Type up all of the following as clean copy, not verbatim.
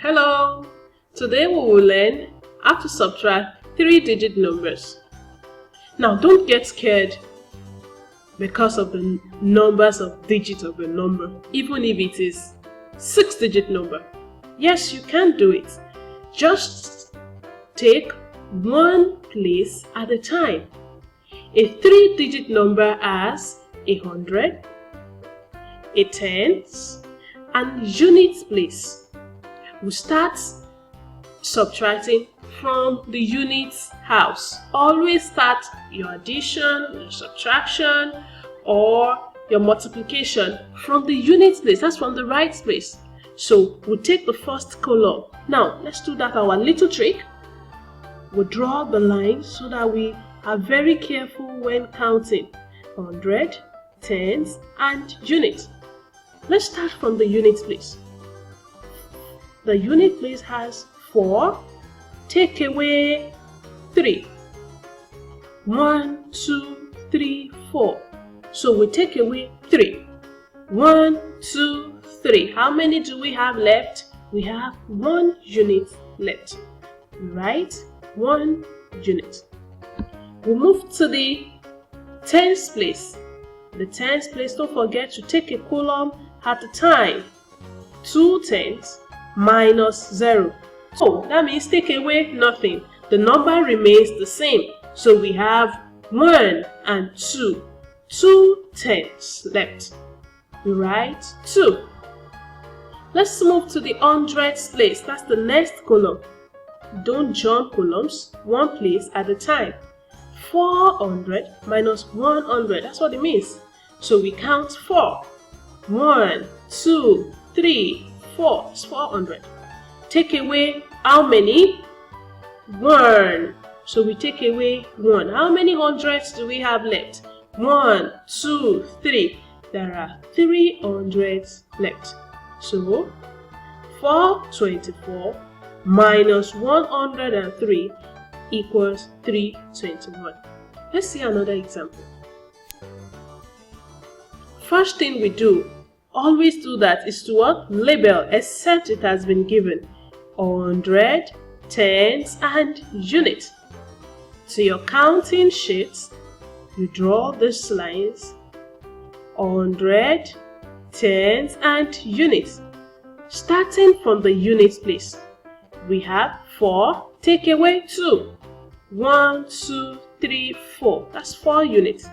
Hello! Today we will learn how to subtract 3-digit numbers. Now don't get scared because of the numbers of digits of a number, even if it is 6-digit number. Yes, you can do it. Just take one place at a time. A 3-digit number has 100, a tens, and units place. We start subtracting from the units house. Always start your addition, your subtraction, or your multiplication from the units place. That's from the right place. So we'll take the first column. Now let's do that our little trick. We'll draw the line so that we are very careful when counting 100, tens, and units. Let's start from the units place. The unit place has 4. Take away 3. 1, 2, 3, 4. So we take away 3. 1, 2, 3. How many do we have left? We have 1 unit left. Right? 1 unit. We move to the tens place. The tens place, don't forget to take a column at a time. 2 tens minus 0. So that means take away nothing. The number remains the same. So we have 1 and 2. 2 tens left. We write 2. Let's move to the hundreds place. That's the next column. Don't jump columns, one place at a time. 400 minus 100. That's what it means. So we count 4. 1, 2, 3, 4. It's 400. Take away how many? 1. So we take away 1. How many hundreds do we have left? 1, 2, 3. There are 3 hundreds left. So 424 minus 103 equals 321. Let's see another example. First thing we do, always do that, is to what? Label, except it has been given 100, tens, and units. To your counting sheets, you draw these lines: 100, tens, and units. Starting from the units place, we have 4, take away 2. 1, 2, 3, 4. That's 4 units.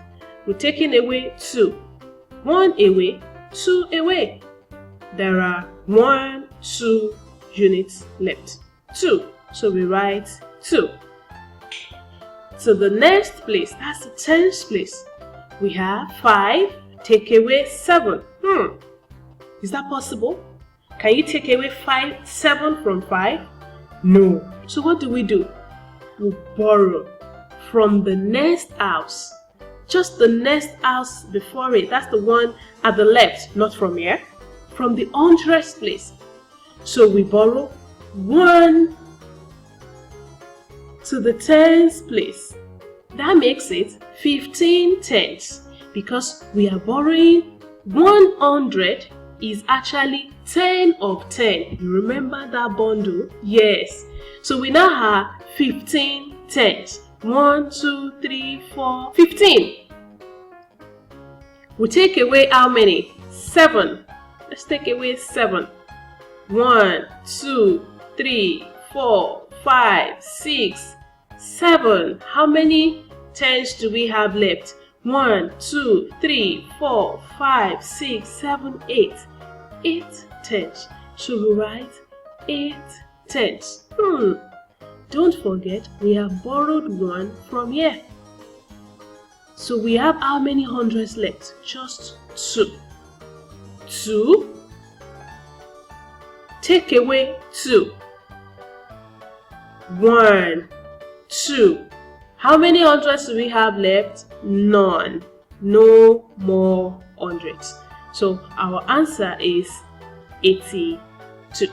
We're taking away 2. 1 away, 2 away. There are 1, 2 units left. 2. So we write 2. So the next place, that's the tens place. We have 5, take away 7. Is that possible? Can you take away 7 from 5? No. So what do? We borrow from the next house. Just the next house before it. That's the one at the left, not from here. From the hundreds place. So we borrow 1 to the tens place. That makes it 15 tens, because we are borrowing 100 is actually 10 of 10. You remember that bundle? Yes. So we now have 15 tens. 1, 2, 3, 4, 15. We take away how many? 7. Let's take away 7. 1, 2, 3, 4, 5, 6, 7. How many tens do we have left? 1, 2, 3, 4, 5, 6, 7, 8. 8 tens. So we write 8 tens. Don't forget, we have borrowed 1 from here. So we have how many hundreds left? Just 2. 2. Take away 2. 1, 2. How many hundreds do we have left? None. No more hundreds. So our answer is 82.